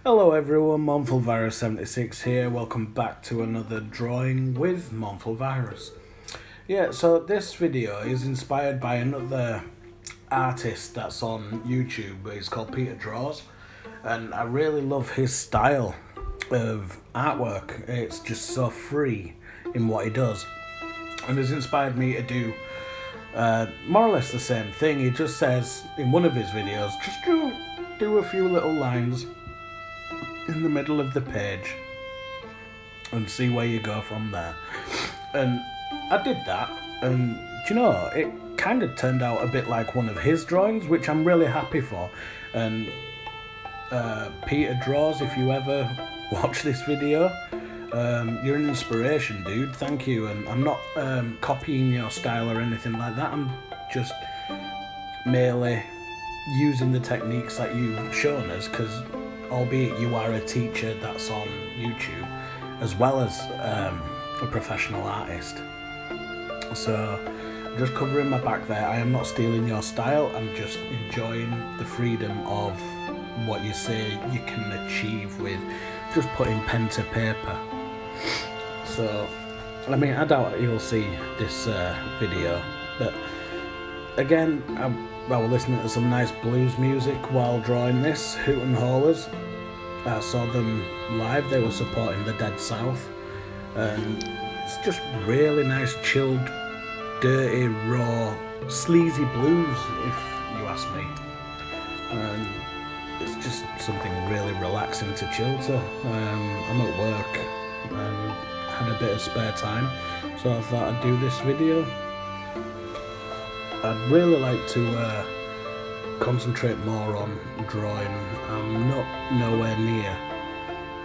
Hello everyone, Monfulvirus76 here. Welcome back to another drawing with Monfulvirus. Yeah, so this video is inspired by another artist that's on YouTube. He's called Peter Draws, and I really love his style of artwork. It's just so free in what he does, and has inspired me to do more or less the same thing. He just says in one of his videos, just do a few little lines in the middle of the page and see where you go from there. And I did that, and do you know, it kind of turned out a bit like one of his drawings, which I'm really happy for. And Peter Draws, if you ever watch this video, you're an inspiration, dude. Thank you. And I'm not copying your style or anything like that. I'm just merely using the techniques that you've shown us, because albeit you are a teacher that's on YouTube as well as a professional artist. So just covering my back there. I am not stealing your style, I'm just enjoying the freedom of what you say you can achieve with just putting pen to paper. So I mean, I doubt you'll see this video, but again, I was listening to some nice blues music while drawing this, Hoot and Haulers. I saw them live, they were supporting the Dead South, and it's just really nice, chilled, dirty, raw, sleazy blues, if you ask me. And it's just something really relaxing to chill to. I'm at work and had a bit of spare time, so I thought I'd do this video. I'd really like to concentrate more on drawing. I'm not nowhere near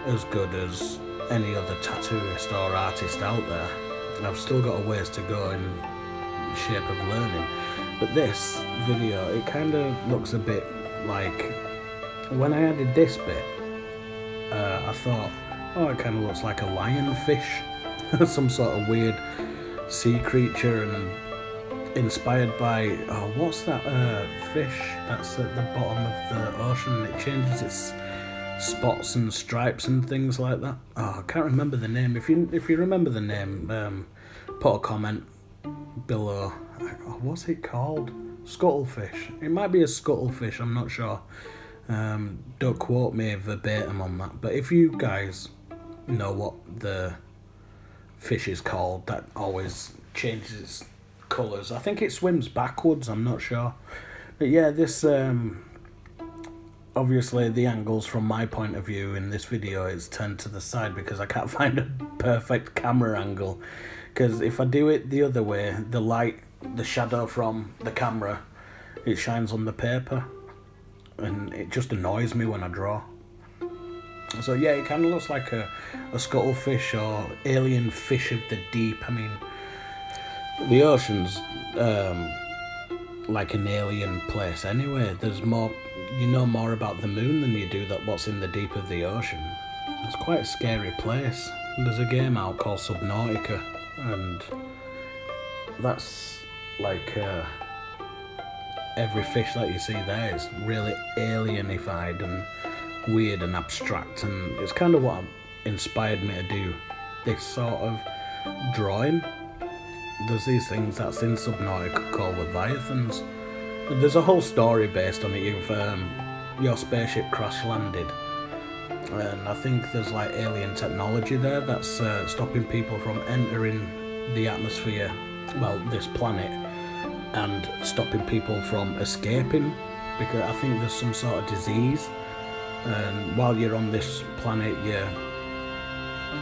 as good as any other tattooist or artist out there. I've still got a ways to go in the shape of learning, but this video, it kind of looks a bit like, when I added this bit, I thought, oh, it kind of looks like a lionfish, some sort of weird sea creature, and inspired by, oh, what's that fish that's at the bottom of the ocean? It changes its spots and stripes and things like that. Oh, I can't remember the name. If you remember the name, put a comment below. Oh, what's it called? Scuttlefish. It might be a scuttlefish, I'm not sure. Don't quote me verbatim on that, but if you guys know what the fish is called that always changes its colours, I think it swims backwards, I'm not sure. But yeah, this obviously the angles from my point of view in this video is turned to the side because I can't find a perfect camera angle, because if I do it the other way, the light, the shadow from the camera, it shines on the paper and it just annoys me when I draw. So yeah, it kind of looks like a scuttlefish or alien fish of the deep. I mean, the ocean's like an alien place anyway. There's more, you know more about the moon than you do that what's in the deep of the ocean. It's quite a scary place. There's a game out called Subnautica, and that's like every fish that you see there is really alienified and weird and abstract, and it's kind of what inspired me to do this sort of drawing. There's these things that's in Subnautica called Leviathans. There's a whole story based on it. Your spaceship crash landed, and I think there's like alien technology there that's stopping people from entering the atmosphere, well, this planet, and stopping people from escaping, because I think there's some sort of disease, and while you're on this planet you're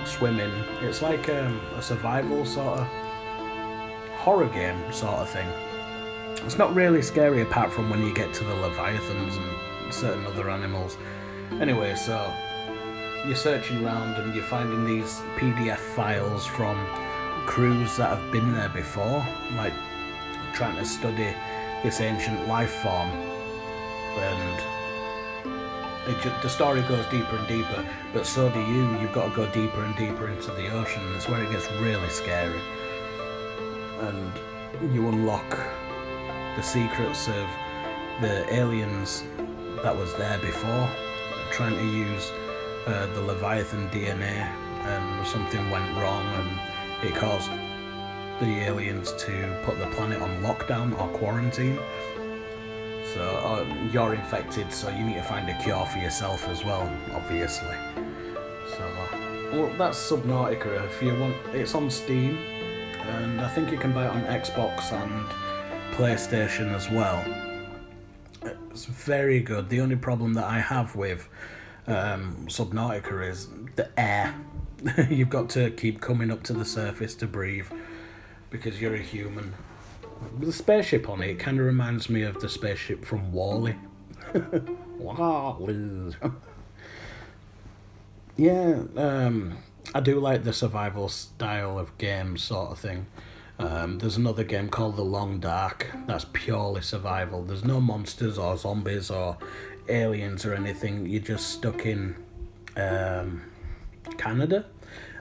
swimming. It's like a survival sort of horror game sort of thing. It's not really scary apart from when you get to the Leviathans and certain other animals. Anyway, so you're searching around and you're finding these PDF files from crews that have been there before, like trying to study this ancient life form, and the story goes deeper and deeper, but so do you. You've got to go deeper and deeper into the ocean. That's where it gets really scary, and you unlock the secrets of the aliens that was there before, trying to use the Leviathan DNA, and something went wrong and it caused the aliens to put the planet on lockdown or quarantine. So you're infected, so you need to find a cure for yourself as well, obviously. So, well, that's Subnautica. If you want, it's on Steam, and I think you can buy it on Xbox and PlayStation as well. It's very good. The only problem that I have with Subnautica is the air. You've got to keep coming up to the surface to breathe because you're a human. The spaceship on it kind of reminds me of the spaceship from WALL-E. WALL-E. Yeah, I do like the survival style of game sort of thing. There's another game called The Long Dark that's purely survival. There's no monsters or zombies or aliens or anything. You're just stuck in Canada,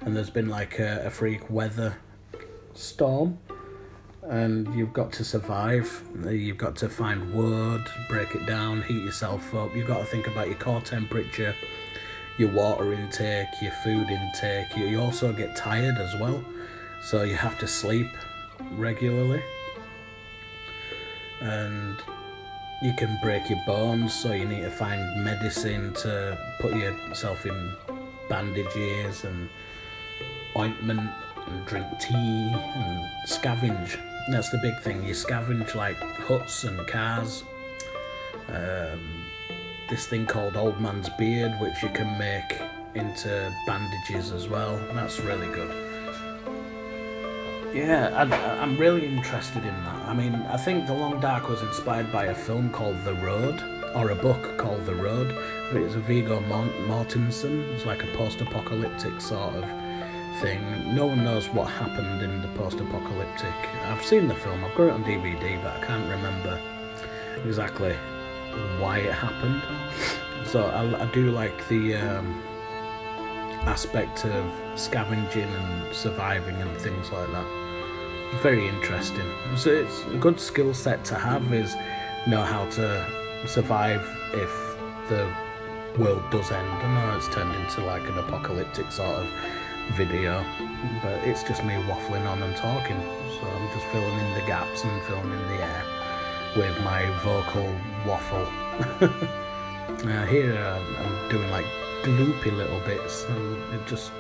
and there's been like a freak weather storm, and you've got to survive. You've got to find wood, break it down, heat yourself up. You've got to think about your core temperature, your water intake, your food intake. You also get tired as well, so you have to sleep regularly, and you can break your bones, so you need to find medicine to put yourself in bandages and ointment, and drink tea and scavenge. That's the big thing. You scavenge like huts and cars. This thing called Old Man's Beard, which you can make into bandages as well. That's really good. Yeah, I'm really interested in that. I mean, I think The Long Dark was inspired by a film called The Road, or a book called The Road. It's a Viggo Mortensen. It's like a post-apocalyptic sort of thing. No one knows what happened in the post-apocalyptic. I've seen the film, I've got it on DVD, but I can't remember exactly why it happened. So I do like the aspect of scavenging and surviving and things like that. Very interesting. So it's a good skill set to have, is know how to survive if the world does end. I know it's turned into like an apocalyptic sort of video, but it's just me waffling on and talking, so I'm just filling in the gaps and filling in the air with my vocal waffle. Here I'm doing like gloopy little bits, and it just,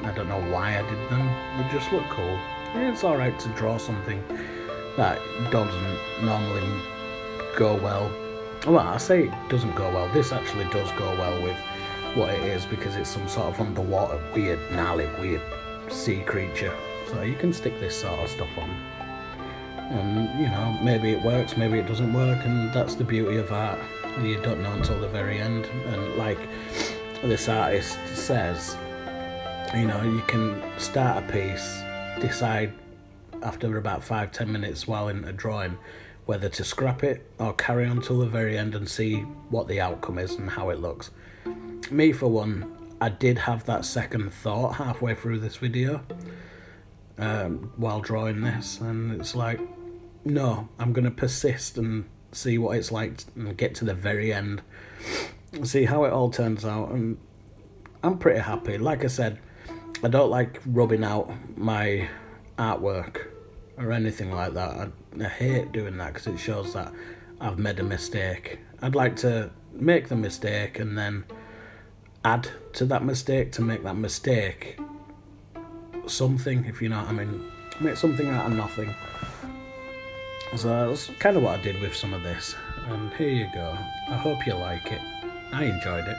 I don't know why I did them, they just look cool. It's alright to draw something that doesn't normally go well. Well, I say it doesn't go well, this actually does go well with what it is, because it's some sort of underwater weird, gnarly, weird sea creature. So you can stick this sort of stuff on, and you know, maybe it works, maybe it doesn't work, and that's the beauty of art. You don't know until the very end. And like this artist says, you know, you can start a piece, decide after about 5-10 minutes while in a drawing whether to scrap it or carry on till the very end and see what the outcome is and how it looks. Me for one, I did have that second thought halfway through this video while drawing this, and it's like, no, I'm going to persist and see what it's like and get to the very end, see how it all turns out, and I'm pretty happy. Like I said, I don't like rubbing out my artwork or anything like that. I hate doing that because it shows that I've made a mistake. I'd like to make the mistake and then add to that mistake to make that mistake something, if you know what I mean. Make something out of nothing. So that's kind of what I did with some of this, and here you go. I hope you like it. I enjoyed it.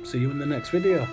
See you in the next video.